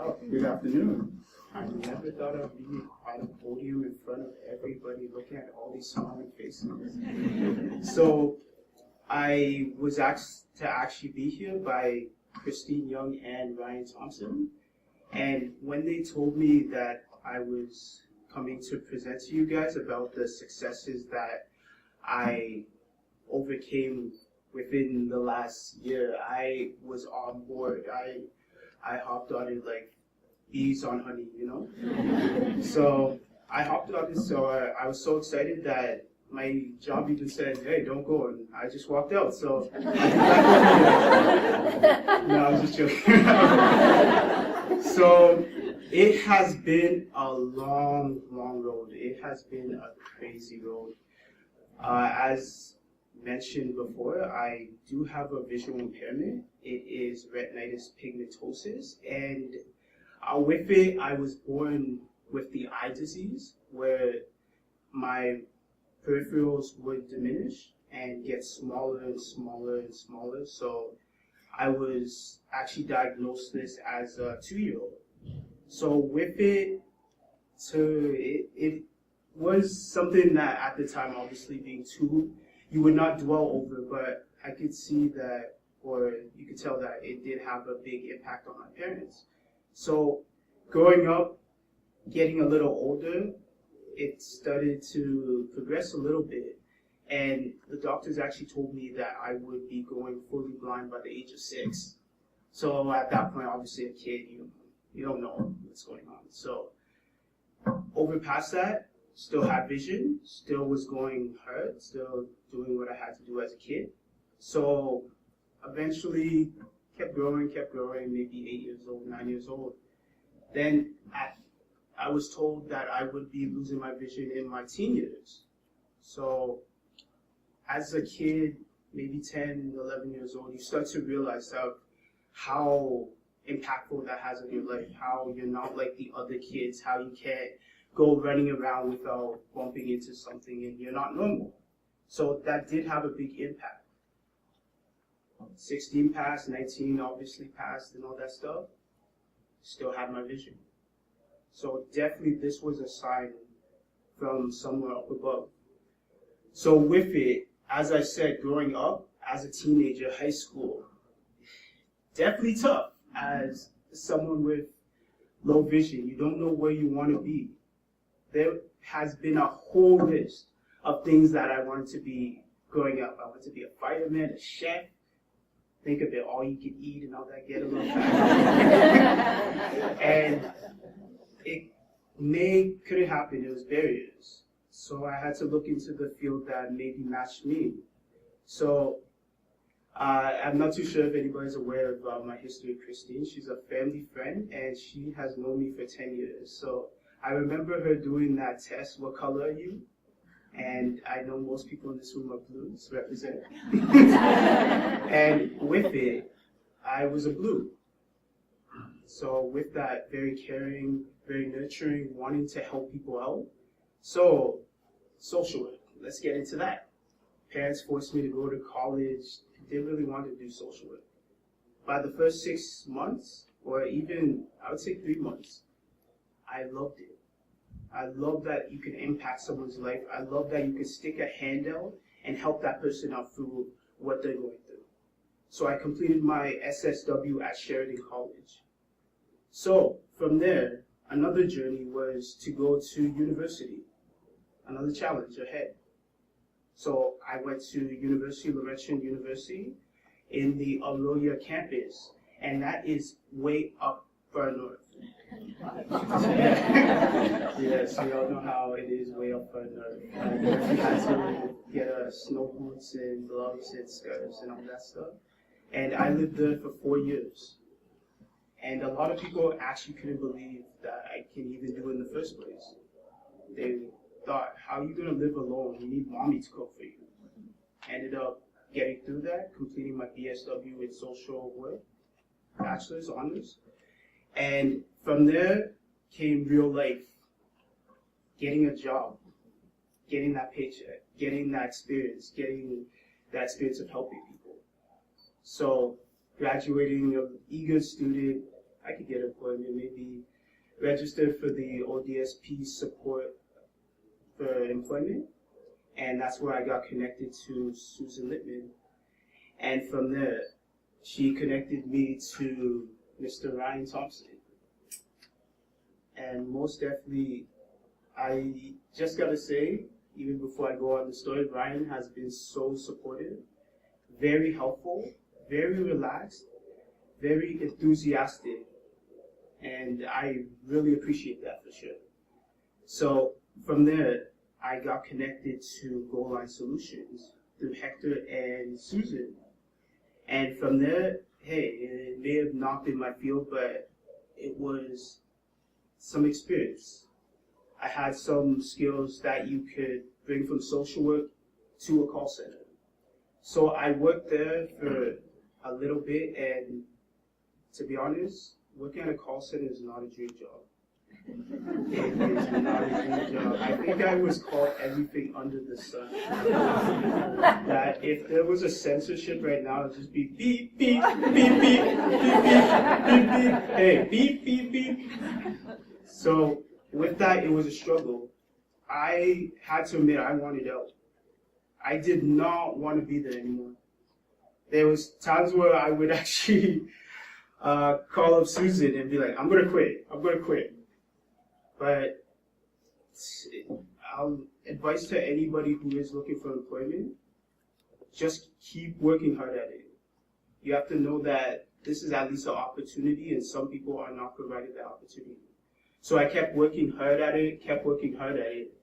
Wow, good afternoon. I never thought I'd be on a podium in front of everybody looking at all these smiling faces. So I was asked to actually be here by Christine Young and Ryan Thompson. And when they told me that I was coming to present to you guys about the successes that I overcame within the last year, I was on board. I hopped on it like bees on honey, you know? So I hopped on it, so I was so excited that my job even said, hey, don't go, and I just walked out, so I no, I was just joking. So it has been a long, long road. It has been a crazy road. As mentioned before, I do have a visual impairment. It is retinitis pigmentosus, and with it, I was born with the eye disease, where my peripherals would diminish and get smaller and smaller and smaller. So I was actually diagnosed this as a 2-year-old. So with it, it was something that at the time, obviously being 2, you would not dwell over, but I could see that, or you could tell that it did have a big impact on my parents. So growing up, getting a little older, it started to progress a little bit. And the doctors actually told me that I would be going fully blind by the age of 6. So at that point, obviously a kid, you don't know what's going on. So over past that, still had vision, still was going hard, still doing what I had to do as a kid. So eventually kept growing, maybe 8 years old, 9 years old. Then I was told that I would be losing my vision in my teen years. So as a kid, maybe 10, 11 years old, you start to realize how impactful that has on your life, how you're not like the other kids, how you can't go running around without bumping into something and you're not normal. So that did have a big impact. 16 passed, 19 obviously passed and all that stuff. Still had my vision. So definitely this was a sign from somewhere up above. So with it, as I said, growing up as a teenager, high school, definitely tough as someone with low vision. You don't know where you want to be. There has been a whole list of things that I wanted to be growing up. I wanted to be a fireman, a chef. Think of it, all you can eat and all that, get a little fat. And it couldn't happen, there was barriers. So I had to look into the field that maybe matched me. So I'm not too sure if anybody's aware of my history with Christine. She's a family friend and she has known me for 10 years. So I remember her doing that test, what color are you? And I know most people in this room are blues, represent. And with it, I was a blue. So with that, very caring, very nurturing, wanting to help people out. So social work, let's get into that. Parents forced me to go to college. Didn't really want to do social work. By the first 6 months, or even, I would say 3 months, I loved it. I love that you can impact someone's life. I love that you can stick a hand out and help that person out through what they're going through. So I completed my SSW at Sheridan College. So from there, another journey was to go to university. Another challenge ahead. So I went to Laurentian University in the Aurora campus, and that is way up far north. Yes, we all know how it is way up far north. You had to get snow boots and gloves and scarves and all that stuff. And I lived there for 4 years. And a lot of people actually couldn't believe that I can even do it in the first place. They thought, how are you going to live alone? You need mommy to cook for you. Ended up getting through that, completing my BSW in social work, bachelor's honors. And from there came real life, getting a job, getting that paycheck, getting that experience of helping people. So graduating an eager student, I could get employment, maybe register for the ODSP support for employment. And that's where I got connected to Susan Littman. And from there, she connected me to Mr. Ryan Thompson. And most definitely, I just gotta say, even before I go on the story, Ryan has been so supportive, very helpful, very relaxed, very enthusiastic, and I really appreciate that for sure. So from there, I got connected to Goal Line Solutions through Hector and Susan. And from there, hey, it may have not been my field, but it was some experience. I had some skills that you could bring from social work to a call center. So I worked there for a little bit, and to be honest, working at a call center is not a dream job. It is not a dream job. I think I was called everything under the sun. That if there was a censorship right now, it'd just be beep, beep, beep, beep, beep, beep, beep, beep, hey, beep, beep, beep. So with that, it was a struggle. I had to admit I wanted out. I did not want to be there anymore. There was times where I would actually call up Susan and be like, I'm going to quit. But I'll advise to anybody who is looking for employment, just keep working hard at it. You have to know that this is at least an opportunity, and some people are not provided that opportunity. So I kept working hard at it,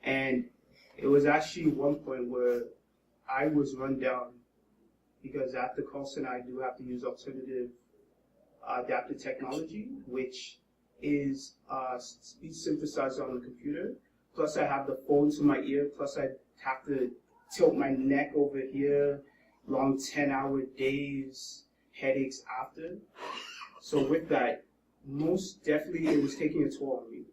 and it was actually one point where I was run down, because at the call center I do have to use alternative adaptive technology, which is speech synthesizer on the computer. Plus I have the phone to my ear, plus I have to tilt my neck over here, long 10-hour days, headaches after. So with that, most definitely it was taking a toll on me.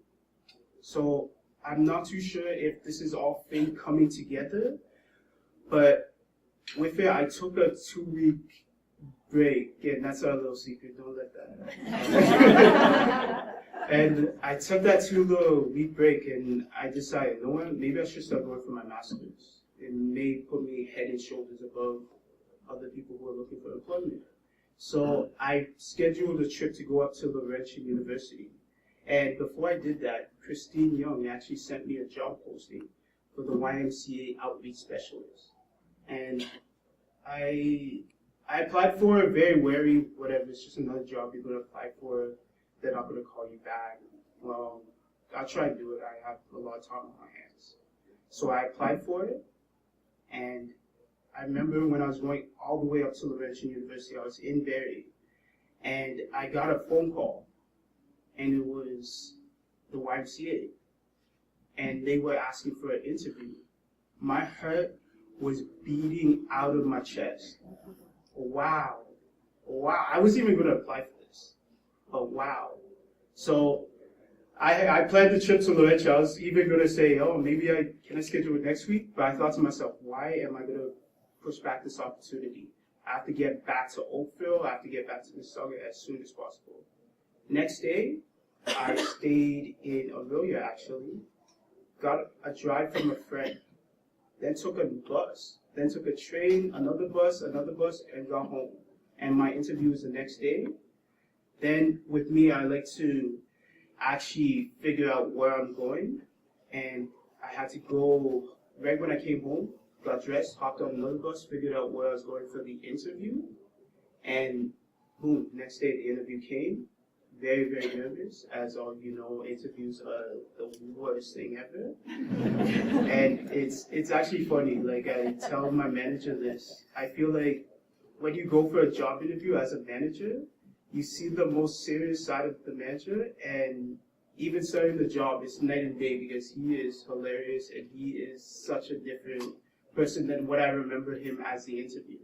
So I'm not too sure if this is all fate coming together, but with it, I took a 2-week break. Again, that's our little secret, don't let that. And I took that 2-week break, and I decided, you know what, maybe I should start going for my master's. It may put me head and shoulders above other people who are looking for employment. So I scheduled a trip to go up to Laurentian University. And before I did that, Christine Young actually sent me a job posting for the YMCA Outreach Specialist. And I applied for it, very wary, whatever, it's just another job you're going to apply for. They're not going to call you back. Well, I'll try to do it. I have a lot of time on my hands. So I applied for it, and I remember when I was going all the way up to Laurentian University, I was in Barrie, and I got a phone call, and it was the YMCA, and they were asking for an interview. My heart was beating out of my chest. Wow. I wasn't even going to apply for this, but wow. So I planned the trip to Laurentian. I was even going to say, oh, maybe can I schedule it next week? But I thought to myself, why am I going to push back this opportunity? I have to get back to Oakville. I have to get back to Mississauga as soon as possible. Next day, I stayed in Aurelia, actually. Got a drive from a friend. Then took a bus. Then took a train, another bus, and got home. And my interview was the next day. Then with me, I like to actually figure out where I'm going. And I had to go right when I came home, got dressed, hopped on another bus, figured out where I was going for the interview. And boom, next day the interview came. Very, very nervous. As all you know, interviews are the worst thing ever. And it's actually funny. Like, I tell my manager this. I feel like when you go for a job interview as a manager, you see the most serious side of the manager, and even starting the job, it's night and day, because he is hilarious and he is such a different person than what I remember him as the interview.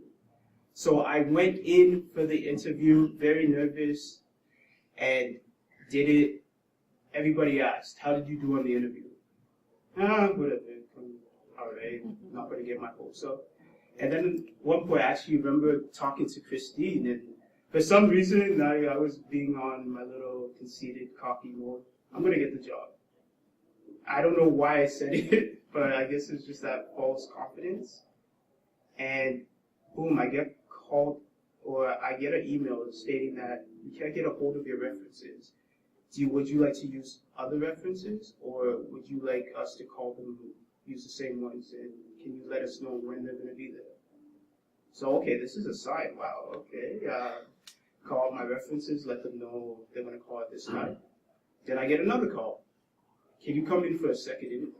So I went in for the interview very nervous and did it. Everybody asked, how did you do on the interview? Whatever. All right, not going to get my hopes up. And then at one point, I actually remember talking to Christine, and For some reason, I was being on my little conceited, cocky mode. I'm gonna get the job. I don't know why I said it, but I guess it's just that false confidence. And boom, I get called, or I get an email stating that you can't get a hold of your references. Would you like to use other references, or would you like us to call them, use the same ones, and can you let us know when they're going to be there? So, okay, this is a sign. Wow, okay. Call my references, let them know they're going to call at this time. Then I get another call. Can you come in for a second interview?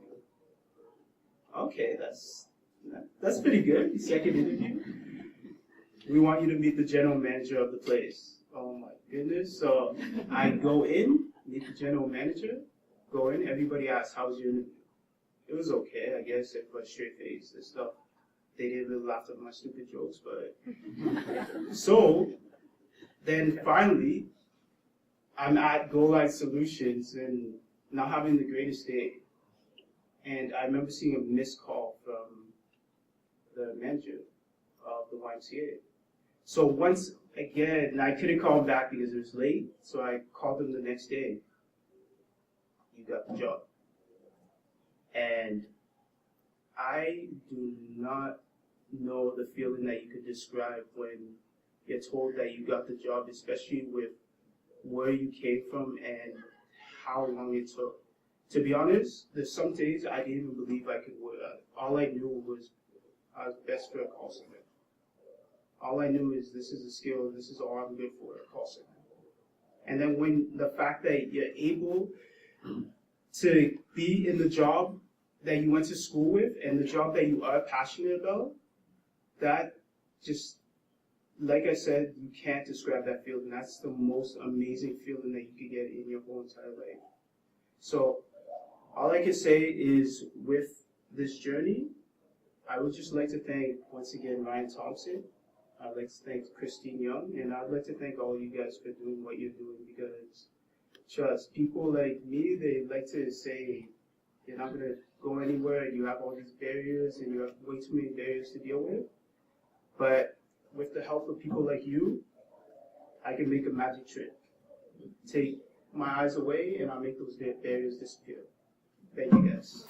Okay, that's pretty good. Second interview. We want you to meet the general manager of the place. Oh my goodness. So I go in, meet the general manager, go in, everybody asks, how was your interview? It was okay, I guess, if a straight face and stuff. They didn't really laugh at my stupid jokes, but so then finally I'm at Go Live Solutions and not having the greatest day. And I remember seeing a missed call from the manager of the YMCA. So once again, I couldn't call him back because it was late, so I called him the next day. You got the job. And I do not know the feeling that you could describe when you're told that you got the job, especially with where you came from and how long it took. To be honest, there's some days I didn't even believe I could work. All I knew was I was best for a call center. All I knew is this is a skill, this is all I'm good for, a call center. And then when the fact that you're able to be in the job that you went to school with and the job that you are passionate about, that just, like I said, you can't describe that feeling. That's the most amazing feeling that you could get in your whole entire life. So all I can say is with this journey, I would just like to thank, once again, Ryan Thompson. I'd like to thank Christine Young, and I'd like to thank all you guys for doing what you're doing, because trust, people like me, they like to say, you're not going to go anywhere, and you have all these barriers, and you have way too many barriers to deal with. But with the help of people like you, I can make a magic trick. Take my eyes away, and I'll make those barriers disappear. Thank you, guys.